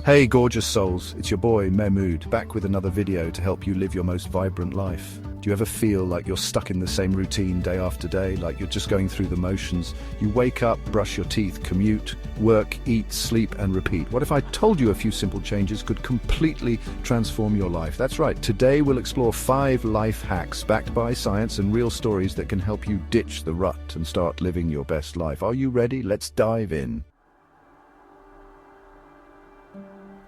Hey gorgeous souls, it's your boy Mahmood, back with another video to help you live your most vibrant life. Do you ever feel like you're stuck in the same routine day after day, like you're just going through the motions? You wake up, brush your teeth, commute, work, eat, sleep, and repeat. What if I told you a few simple changes could completely transform your life? That's right, today we'll explore 5 life hacks backed by science and real stories that can help you ditch the rut and start living your best life. Are you ready? Let's dive in.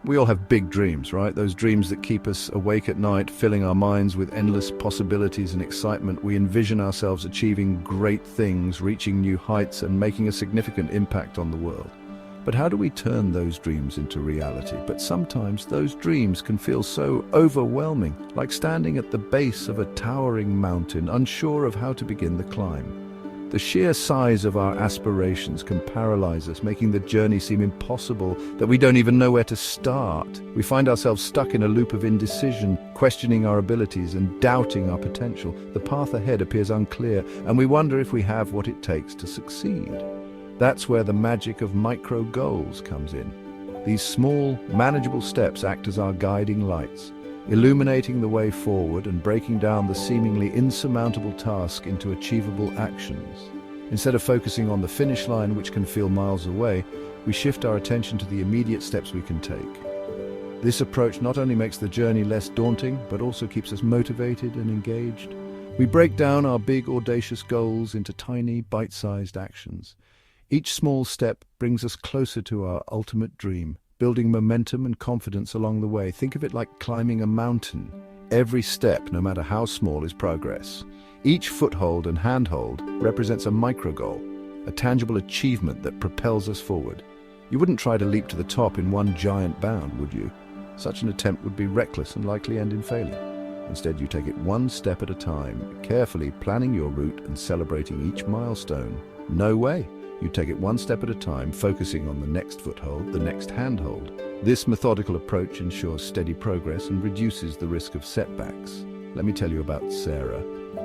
We all have big dreams, right? Those dreams that keep us awake at night, filling our minds with endless possibilities and excitement. We envision ourselves achieving great things, reaching new heights, and making a significant impact on the world. But how do we turn those dreams into reality? But sometimes those dreams can feel so overwhelming, like standing at the base of a towering mountain, unsure of how to begin the climb. The sheer size of our aspirations can paralyze us, making the journey seem impossible, that we don't even know where to start. We find ourselves stuck in a loop of indecision, questioning our abilities and doubting our potential. The path ahead appears unclear, and we wonder if we have what it takes to succeed. That's where the magic of micro goals comes in. These small, manageable steps act as our guiding lights, illuminating the way forward and breaking down the seemingly insurmountable task into achievable actions. Instead of focusing on the finish line, which can feel miles away, we shift our attention to the immediate steps we can take. This approach not only makes the journey less daunting, but also keeps us motivated and engaged. We break down our big, audacious goals into tiny, bite-sized actions. Each small step brings us closer to our ultimate dream, building momentum and confidence along the way. Think of it like climbing a mountain. Every step, no matter how small, is progress. Each foothold and handhold represents a micro goal, a tangible achievement that propels us forward. You wouldn't try to leap to the top in one giant bound, would you? Such an attempt would be reckless and likely end in failure. Instead, you take it one step at a time, carefully planning your route and celebrating each milestone. No way. You take it one step at a time, focusing on the next foothold, the next handhold. This methodical approach ensures steady progress and reduces the risk of setbacks. Let me tell you about Sarah.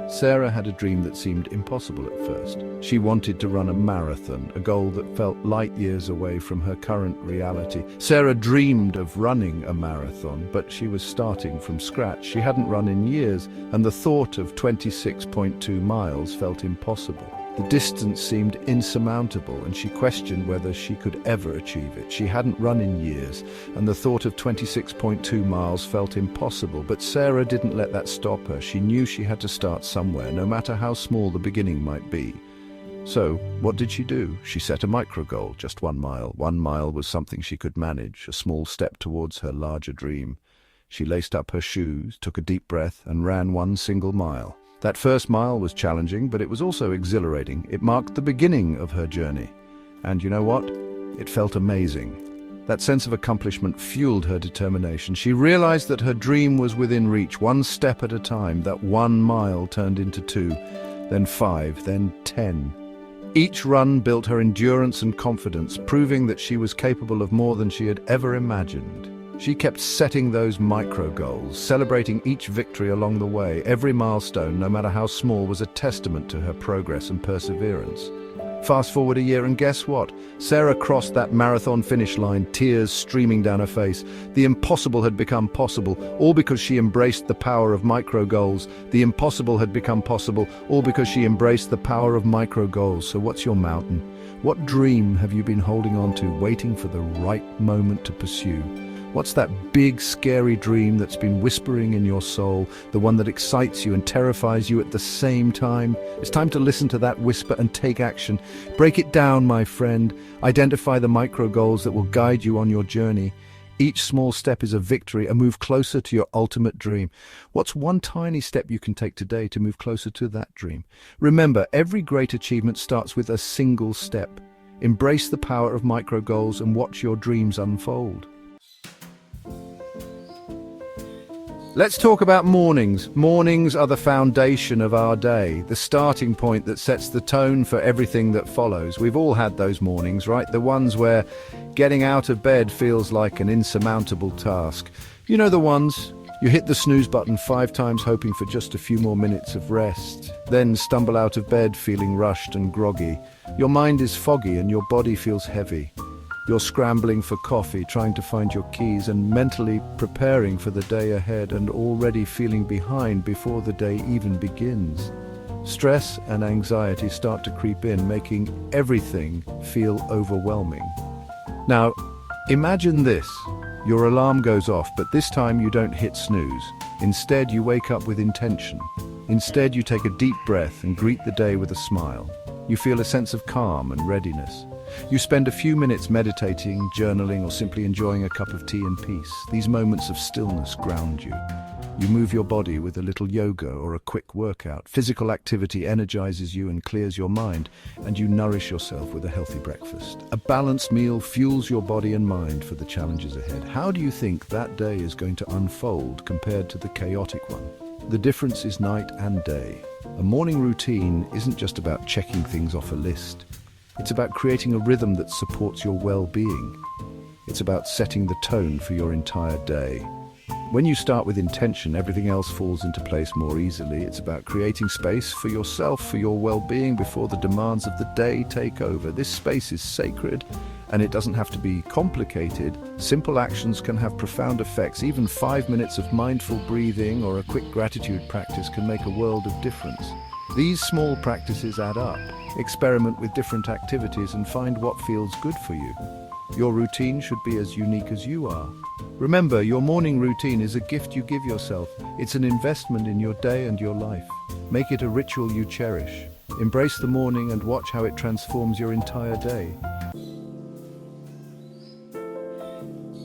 Sarah had a dream that seemed impossible at first. She wanted to run a marathon, a goal that felt light years away from her current reality. Sarah dreamed of running a marathon, but she was starting from scratch. She hadn't run in years, and the thought of 26.2 miles felt impossible. The distance seemed insurmountable, and she questioned whether she could ever achieve it. She hadn't run in years, and the thought of 26.2 miles felt impossible. But Sarah didn't let that stop her. She knew she had to start somewhere, no matter how small the beginning might be. So, what did she do? She set a micro goal, just 1 mile. 1 mile was something she could manage, a small step towards her larger dream. She laced up her shoes, took a deep breath, and ran 1 single mile. That first mile was challenging, but it was also exhilarating. It marked the beginning of her journey. And you know what? It felt amazing. That sense of accomplishment fueled her determination. She realized that her dream was within reach, 1 step at a time. That 1 mile turned into 2, then 5, then 10. Each run built her endurance and confidence, proving that she was capable of more than she had ever imagined. She kept setting those micro goals, celebrating each victory along the way. Every milestone, no matter how small, was a testament to her progress and perseverance. Fast forward a year, and guess what? Sarah crossed that marathon finish line, tears streaming down her face. The impossible had become possible, all because she embraced the power of micro goals. The impossible had become possible, all because she embraced the power of micro goals. So what's your mountain? What dream have you been holding on to, waiting for the right moment to pursue? What's that big, scary dream that's been whispering in your soul, the one that excites you and terrifies you at the same time? It's time to listen to that whisper and take action. Break it down, my friend. Identify the micro goals that will guide you on your journey. Each small step is a victory, a move closer to your ultimate dream. What's one tiny step you can take today to move closer to that dream? Remember, every great achievement starts with a single step. Embrace the power of micro goals and watch your dreams unfold. Let's talk about mornings. Mornings are the foundation of our day, the starting point that sets the tone for everything that follows. We've all had those mornings, right? The ones where getting out of bed feels like an insurmountable task. You know the ones. You hit the snooze button 5 times hoping for just a few more minutes of rest, then stumble out of bed feeling rushed and groggy. Your mind is foggy and your body feels heavy. You're scrambling for coffee, trying to find your keys, and mentally preparing for the day ahead, and already feeling behind before the day even begins. Stress and anxiety start to creep in, making everything feel overwhelming. Now, imagine this. Your alarm goes off, but this time you don't hit snooze. Instead, you wake up with intention. Instead, you take a deep breath and greet the day with a smile. You feel a sense of calm and readiness. You spend a few minutes meditating, journaling, or simply enjoying a cup of tea in peace. These moments of stillness ground you. You move your body with a little yoga or a quick workout. Physical activity energizes you and clears your mind, and you nourish yourself with a healthy breakfast. A balanced meal fuels your body and mind for the challenges ahead. How do you think that day is going to unfold compared to the chaotic one? The difference is night and day. A morning routine isn't just about checking things off a list. It's about creating a rhythm that supports your well-being. It's about setting the tone for your entire day. When you start with intention, everything else falls into place more easily. It's about creating space for yourself, for your well-being, before the demands of the day take over. This space is sacred, and it doesn't have to be complicated. Simple actions can have profound effects. Even 5 minutes of mindful breathing or a quick gratitude practice can make a world of difference. These small practices add up. Experiment with different activities and find what feels good for you. Your routine should be as unique as you are. Remember, your morning routine is a gift you give yourself. It's an investment in your day and your life. Make it a ritual you cherish. Embrace the morning and watch how it transforms your entire day.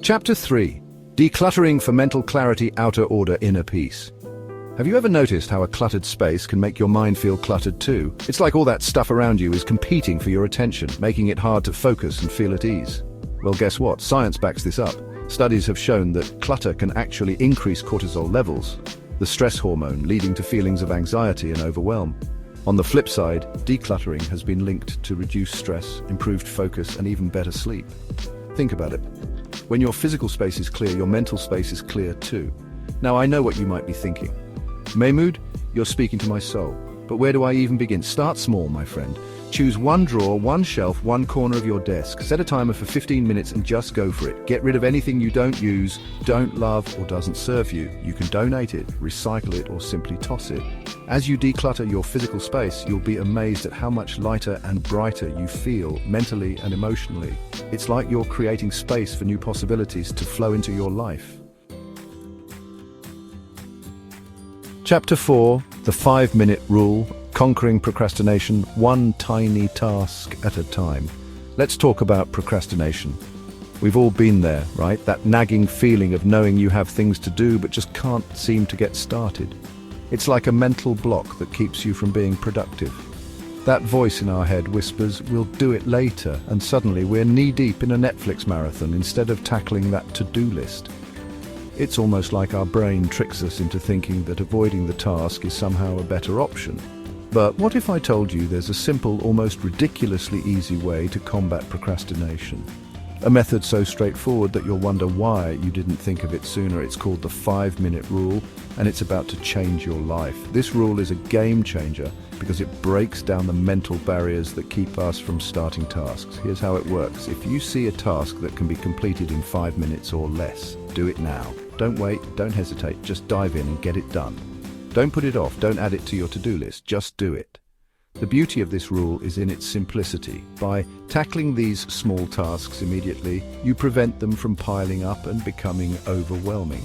Chapter 3. Decluttering for mental clarity, outer order, inner peace. Have you ever noticed how a cluttered space can make your mind feel cluttered too? It's like all that stuff around you is competing for your attention, making it hard to focus and feel at ease. Well, guess what? Science backs this up. Studies have shown that clutter can actually increase cortisol levels, the stress hormone leading to feelings of anxiety and overwhelm. On the flip side, decluttering has been linked to reduced stress, improved focus, and even better sleep. Think about it. When your physical space is clear, your mental space is clear too. Now, I know what you might be thinking. Mahmood, you're speaking to my soul. But where do I even begin? Start small, my friend. Choose one drawer, one shelf, one corner of your desk. Set a timer for 15 minutes and just go for it. Get rid of anything you don't use, don't love, or doesn't serve you. You can donate it, recycle it, or simply toss it. As you declutter your physical space, you'll be amazed at how much lighter and brighter you feel mentally and emotionally. It's like you're creating space for new possibilities to flow into your life. Chapter 4. The 5-minute rule. Conquering procrastination, one tiny task at a time. Let's talk about procrastination. We've all been there, right? That nagging feeling of knowing you have things to do but just can't seem to get started. It's like a mental block that keeps you from being productive. That voice in our head whispers, "We'll do it later," and suddenly we're knee-deep in a Netflix marathon instead of tackling that to-do list. It's almost like our brain tricks us into thinking that avoiding the task is somehow a better option. But what if I told you there's a simple, almost ridiculously easy way to combat procrastination? A method so straightforward that you'll wonder why you didn't think of it sooner. It's called the 5-minute rule, and it's about to change your life. This rule is a game changer because it breaks down the mental barriers that keep us from starting tasks. Here's how it works. If you see a task that can be completed in 5 minutes or less, do it now. Don't wait, don't hesitate, just dive in and get it done. Don't put it off, don't add it to your to-do list, just do it. The beauty of this rule is in its simplicity. By tackling these small tasks immediately, you prevent them from piling up and becoming overwhelming.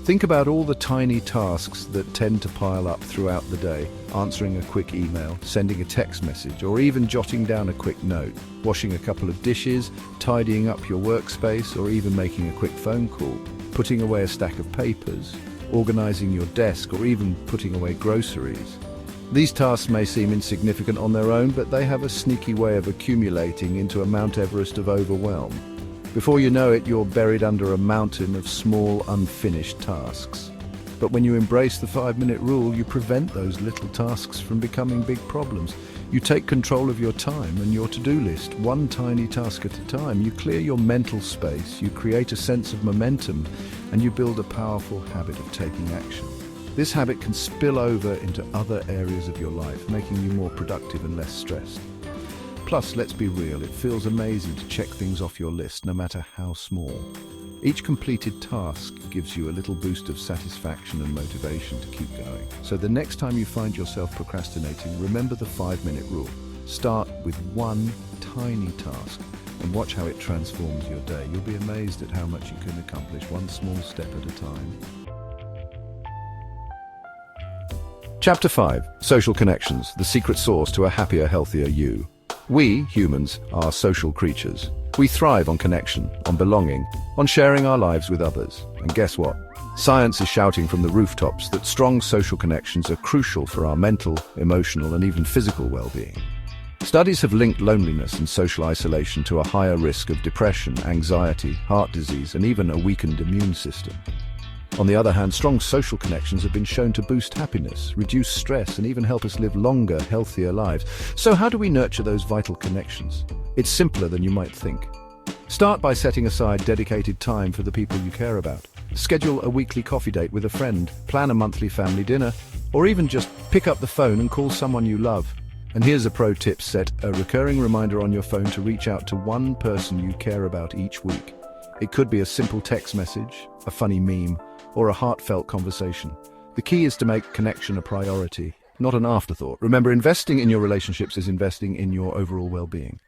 Think about all the tiny tasks that tend to pile up throughout the day. Answering a quick email, sending a text message, or even jotting down a quick note. Washing a couple of dishes, tidying up your workspace, or even making a quick phone call. Putting away a stack of papers, organizing your desk, or even putting away groceries. These tasks may seem insignificant on their own, but they have a sneaky way of accumulating into a Mount Everest of overwhelm. Before you know it, you're buried under a mountain of small, unfinished tasks. But when you embrace the 5-minute rule, you prevent those little tasks from becoming big problems. You take control of your time and your to-do list, one tiny task at a time. You clear your mental space, you create a sense of momentum, and you build a powerful habit of taking action. This habit can spill over into other areas of your life, making you more productive and less stressed. Plus, let's be real, it feels amazing to check things off your list, no matter how small. Each completed task gives you a little boost of satisfaction and motivation to keep going. So the next time you find yourself procrastinating, remember the 5-minute rule. Start with one tiny task and watch how it transforms your day. You'll be amazed at how much you can accomplish one small step at a time. Chapter 5. Social connections, the secret sauce to a happier, healthier you. We, humans, are social creatures. We thrive on connection, on belonging, on sharing our lives with others. And guess what? Science is shouting from the rooftops that strong social connections are crucial for our mental, emotional, and even physical well-being. Studies have linked loneliness and social isolation to a higher risk of depression, anxiety, heart disease, and even a weakened immune system. On the other hand, strong social connections have been shown to boost happiness, reduce stress, and even help us live longer, healthier lives. So how do we nurture those vital connections? It's simpler than you might think. Start by setting aside dedicated time for the people you care about. Schedule a weekly coffee date with a friend, plan a monthly family dinner, or even just pick up the phone and call someone you love. And here's a pro tip: set a recurring reminder on your phone to reach out to one person you care about each week. It could be a simple text message, a funny meme, or a heartfelt conversation. The key is to make connection a priority, not an afterthought. Remember, investing in your relationships is investing in your overall well-being.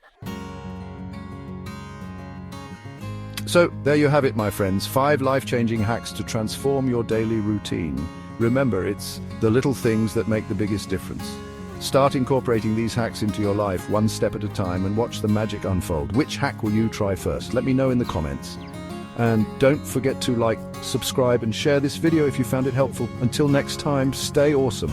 So, there you have it, my friends. 5 life-changing hacks to transform your daily routine. Remember, it's the little things that make the biggest difference. Start incorporating these hacks into your life, one step at a time, and watch the magic unfold. Which hack will you try first? Let me know in the comments. And don't forget to like, subscribe, and share this video if you found it helpful. Until next time, stay awesome.